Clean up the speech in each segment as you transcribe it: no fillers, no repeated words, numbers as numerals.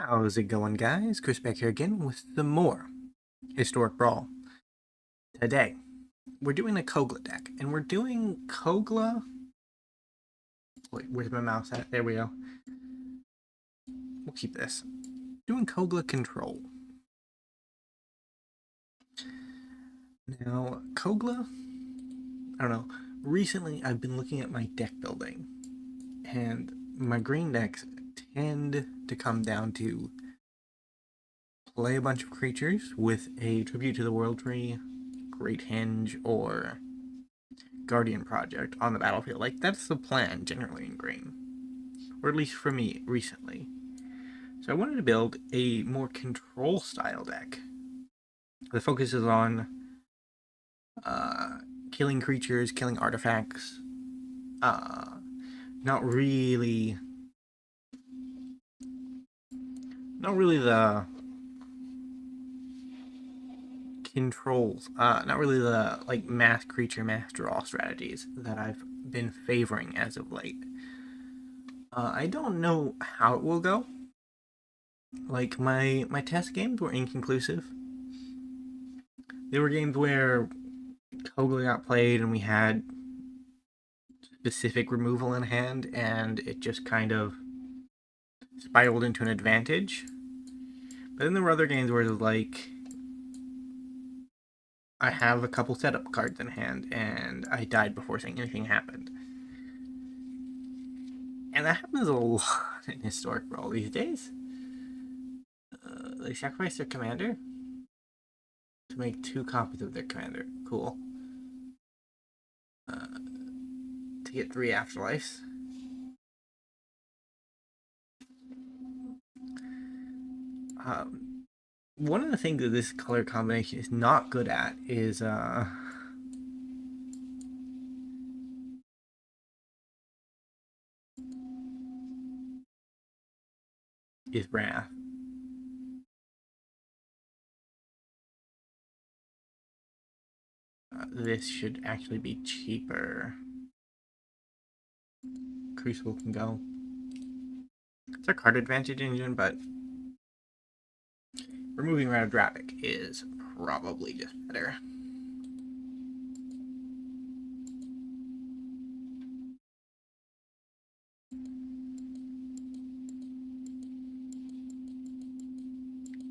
How's it going, guys? Chris back here again with some more Historic Brawl. Today, we're doing a Kogla deck, and we're doing Kogla... Wait, where's my mouse at? There we go. We'll keep this. Doing Kogla Control. Now, Kogla... I don't know. Recently, I've been looking at my deck building, and my green decks tend to come down to play a bunch of creatures with a Tribute to the World Tree, Great Henge, or Guardian Project on the battlefield. Like, that's the plan generally in green. Or at least for me, recently. So I wanted to build a more control style deck that focuses on killing creatures, killing artifacts. Not really the controls, not really the like mass creature, mass draw strategies that I've been favoring as of late. I don't know how it will go. Like, my test games were inconclusive. They were games where Kogla got played and we had specific removal in hand, and it just kind of spiraled into an advantage. But then there were other games where it was like, I have a couple setup cards in hand, and I died before seeing anything happened. And that happens a lot in Historic Brawl these days. They sacrifice their commander to make 2 copies of their commander. Cool. To get 3 afterlives. One of the things that this color combination is not good at is Wrath. This should actually be cheaper. Crucible can go. It's a card advantage engine, but removing Realmbreaker is probably just better.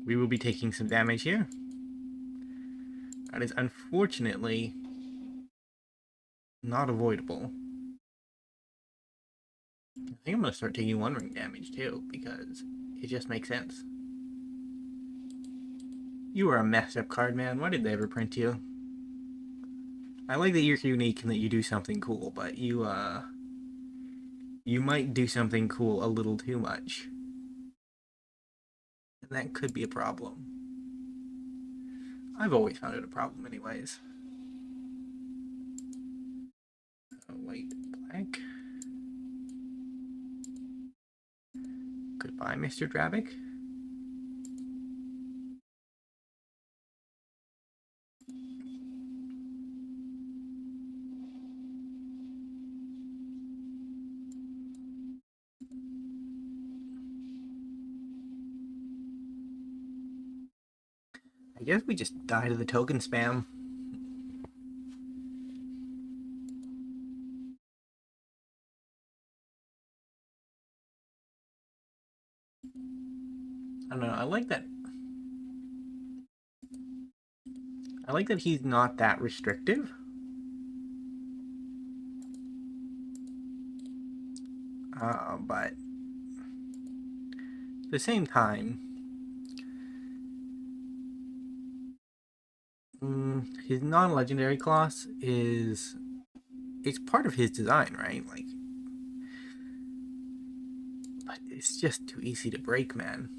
We will be taking some damage here. That is unfortunately not avoidable. I think I'm going to start taking 1 ring damage too, because it just makes sense. You are a messed up card, man. Why did they ever print you? I like that you're unique and that you do something cool, but you might do something cool a little too much. And that could be a problem. I've always found it a problem anyways. White, black. Goodbye, Mr. Drabic. I guess we just die to the token spam. I don't know, I like that he's not that restrictive. But at the same time, his non-legendary class it's part of his design, right? Like, but it's just too easy to break, man.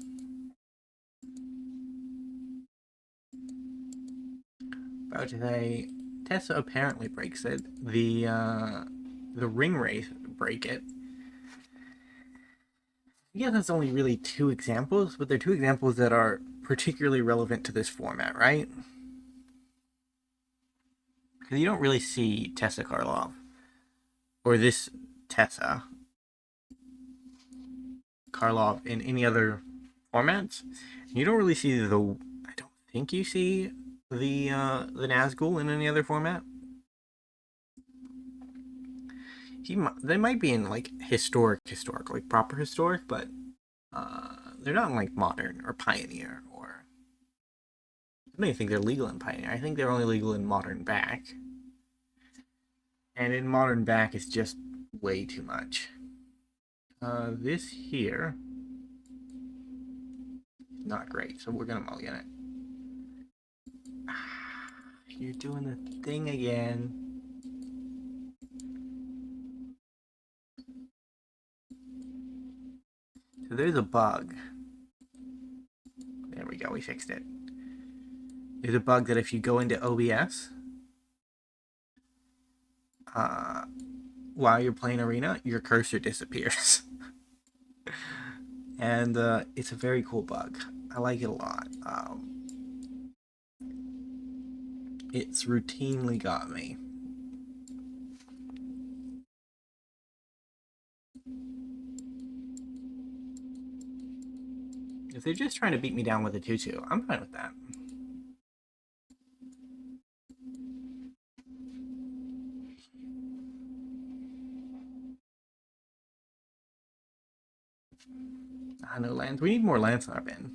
About to say, Tessa apparently breaks it. The ring race break it. Yeah, that's only really 2 examples, but they're 2 examples that are particularly relevant to this format, right? Because you don't really see Tessa Karlov, or this Tessa Karlov in any other formats. You don't really see the. I don't think you see the Nazgul in any other format. They might be in like historic, like proper historic, but they're not in like modern or pioneer or. I don't even think they're legal in pioneer. I think they're only legal in modern back. And in modern back, it's just way too much. This here, not great, so we're gonna mulligan it. You're doing the thing again. So there's a bug. There we go, we fixed it. There's a bug that if you go into OBS, while you're playing Arena, your cursor disappears. And it's a very cool bug. I like it a lot. It's routinely got me. If they're just trying to beat me down with a 2-2, I'm fine with that. No lands. We need more lands in our bin.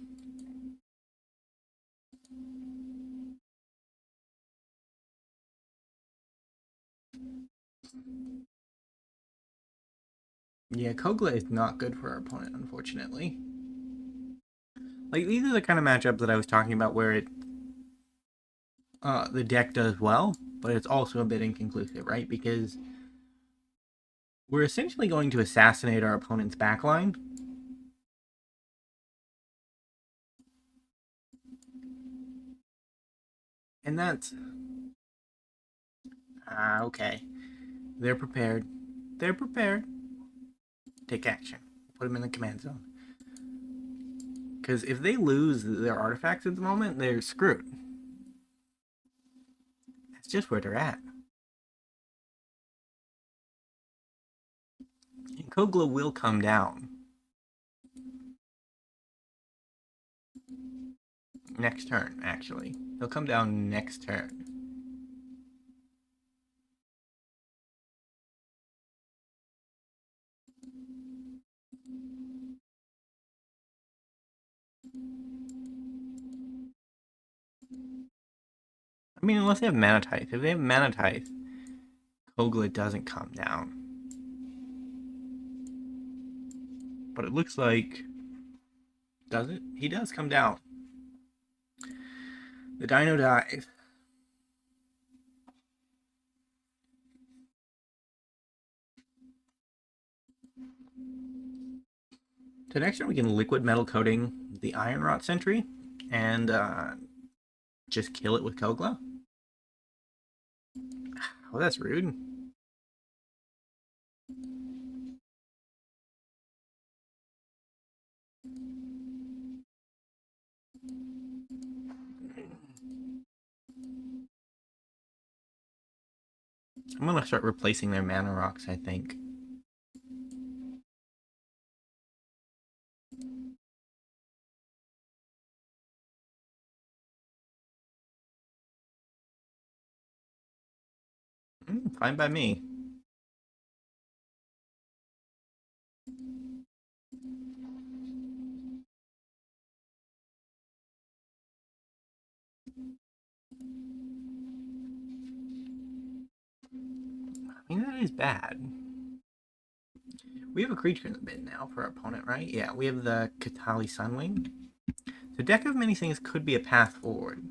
Yeah, Kogla is not good for our opponent, unfortunately. Like, these are the kind of matchups that I was talking about where the deck does well, but it's also a bit inconclusive, right? Because we're essentially going to assassinate our opponent's backline. And that's... okay. They're prepared. They're prepared. Take action. Put them in the command zone. Because if they lose their artifacts at the moment, they're screwed. That's just where they're at. And Kogla will come down. Next turn, actually. He'll come down next turn. I mean, unless they have Mana Tithe. If they have Mana Tithe, Kogla doesn't come down. But it looks like... Does it? He does come down. The Dino dies. So next turn we can Liquid Metal Coating the Iron Rot Sentry and just kill it with Kogla. Oh, that's rude. I'm gonna start replacing their mana rocks, I think. Fine by me. I mean, that is bad. We have a creature in the bin now for our opponent, right? Yeah, we have the Katali Sunwing. The deck of many things could be a path forward.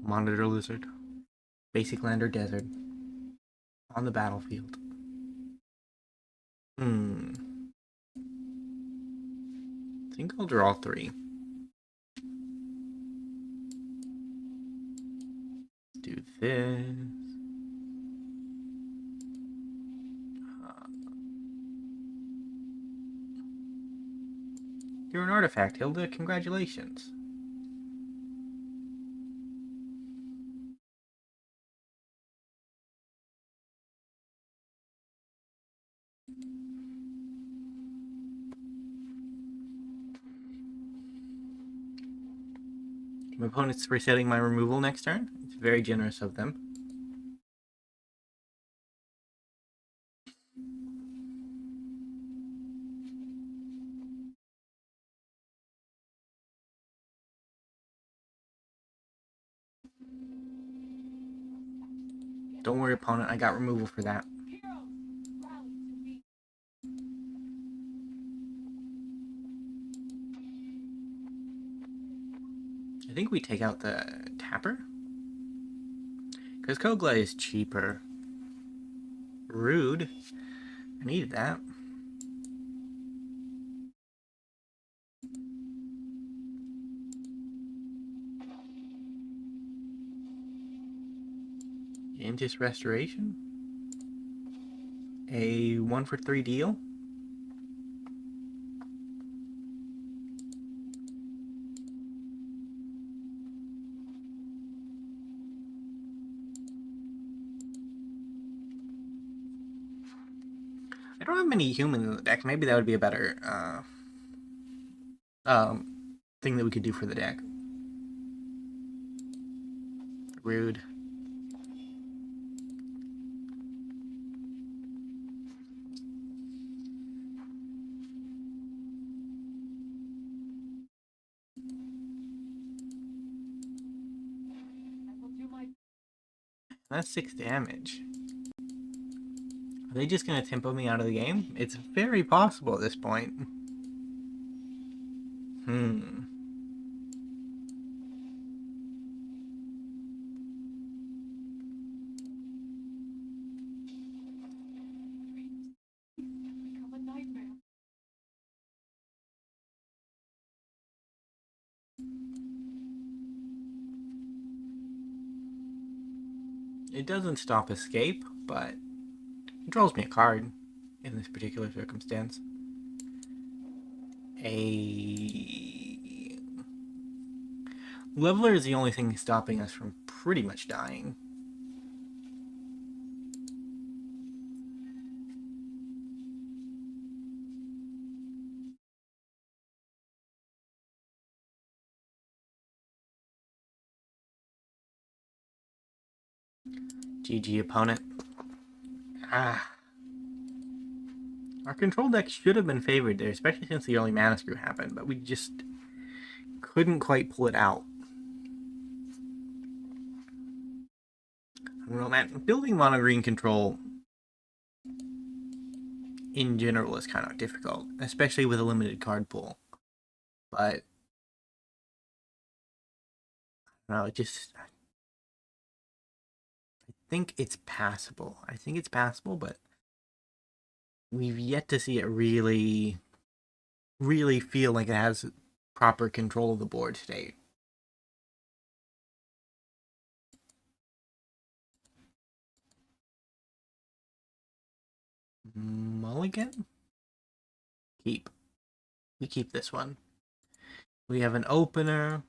Monitor Lizard. Basic land or desert. On the battlefield. I think I'll draw 3. Do this. You're an artifact, Hilda. Congratulations. My opponent's resetting my removal next turn. It's very generous of them. Don't worry, opponent, I got removal for that. I think we take out the tapper. Because Kogla is cheaper. Rude. I needed that. Aegis Restoration. A 1-for-3 deal. I don't have many humans in the deck. Maybe that would be a better thing that we could do for the deck. Rude. That's 6 damage. Are they just going to tempo me out of the game? It's very possible at this point. It doesn't stop escape, but it draws me a card in this particular circumstance. A Leveler is the only thing stopping us from pretty much dying. GG, opponent. Our control deck should have been favored there, especially since the early mana screw happened, but we just couldn't quite pull it out. I don't know, man. Building mono green control in general is kind of difficult, especially with a limited card pool. But I don't know, I think it's passable. But we've yet to see it really feel like it has proper control of the board today. Mulligan? Keep. We keep this one. We have an opener.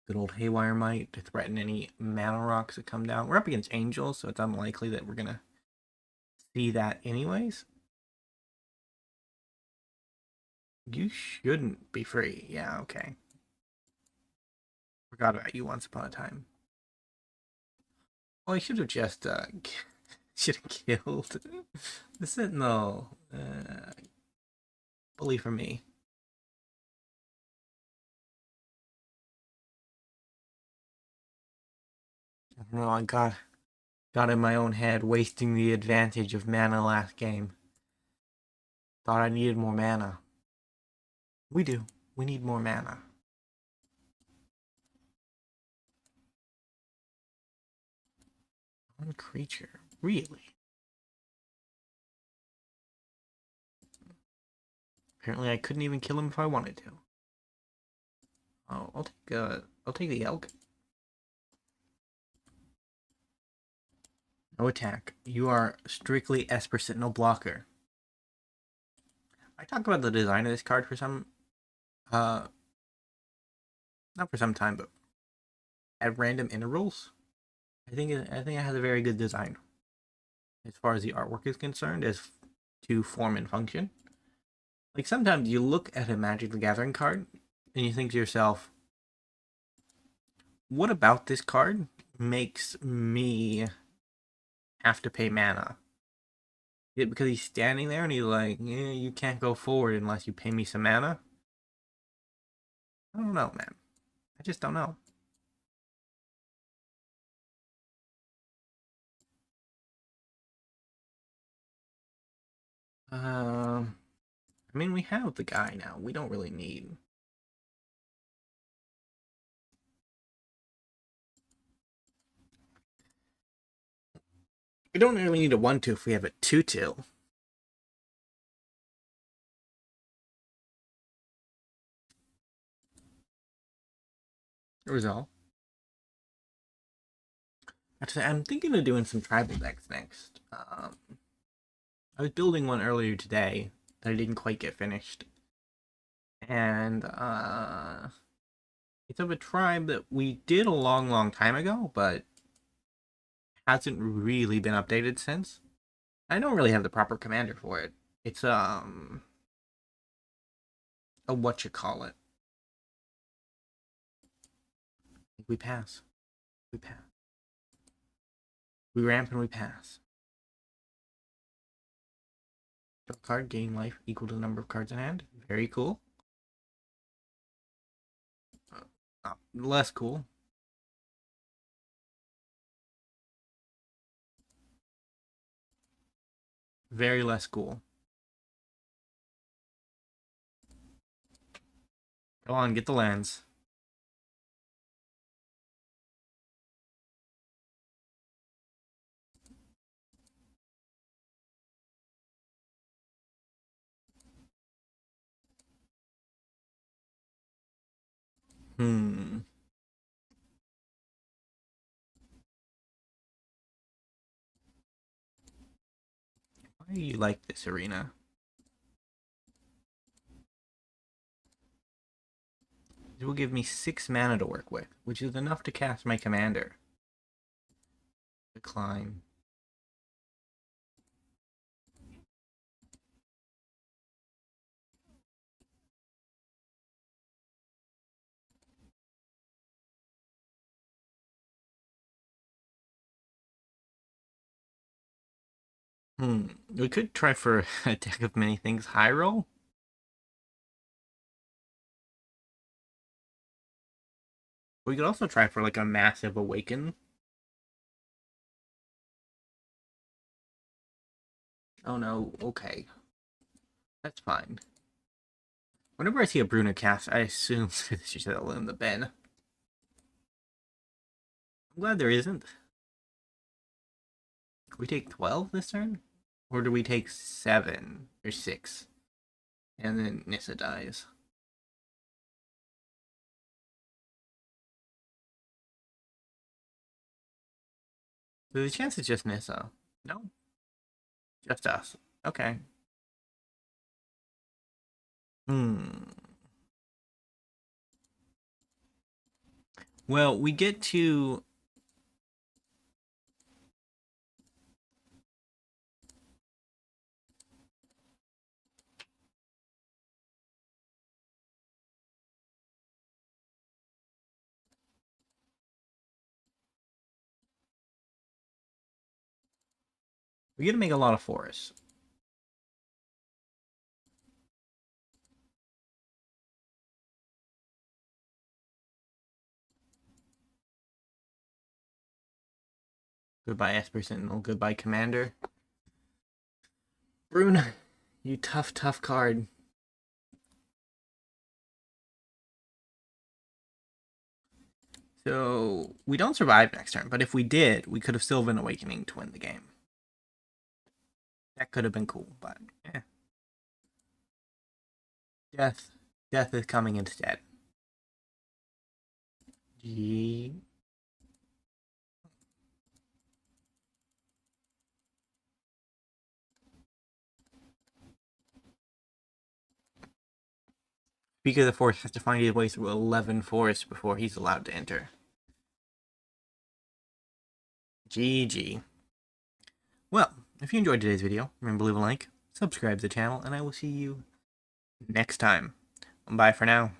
Good old Haywire Mite to threaten any mana rocks that come down. We're up against angels, so it's unlikely that we're gonna see that anyways. You shouldn't be free. Yeah, okay. Forgot about you once upon a time. Oh, I should have just should have killed the Sentinel. Bully for me. I don't know, I got in my own head, wasting the advantage of mana last game. Thought I needed more mana. We do. We need more mana. One creature. Really? Apparently I couldn't even kill him if I wanted to. Oh, I'll take the elk. No attack. You are strictly Esper Sentinel blocker. I talked about the design of this card for some not for some time, but at random intervals. I think it has a very good design as far as the artwork is concerned, as to form and function. Like sometimes you look at a Magic the Gathering card and you think to yourself, what about this card makes me have to pay mana? Is it because he's standing there and he's like, yeah, you can't go forward unless you pay me some mana? I don't know, man. I just don't know. I mean, we have the guy now. We don't really need. We don't really need a 1-2 if we have a 2-2. Result. Actually, I'm thinking of doing some tribal decks next. I was building one earlier today that I didn't quite get finished. And it's of a tribe that we did a long time ago, but hasn't really been updated since. I don't really have the proper commander for it. It's a whatchamacallit. We pass. We pass. We ramp and we pass. Draw a card, gain life equal to the number of cards in hand. Very cool. Less cool. Very less cool. Go on, get the lands. Why do you like this arena? It will give me 6 mana to work with, which is enough to cast my commander. Decline. We could try for a deck of many things. High roll? We could also try for like a massive awaken. Oh no, okay. That's fine. Whenever I see a Bruno cast, I assume she's still in the bin. I'm glad there isn't. Can we take 12 this turn? Or do we take 7 or 6? And then Nissa dies. So the chance is just Nissa. No? Just us. Okay. Well, we get to... We get to make a lot of forests. Goodbye, Esper Sentinel. Goodbye, Commander. Bruno, you tough card. So, we don't survive next turn, but if we did, we could have Sylvan Awakening to win the game. That could have been cool, but yeah. Death is coming instead. G. Speaker of the Forest has to find his way through 11 forests before he's allowed to enter. GG. Well, if you enjoyed today's video, remember to leave a like, subscribe to the channel, and I will see you next time. Bye for now.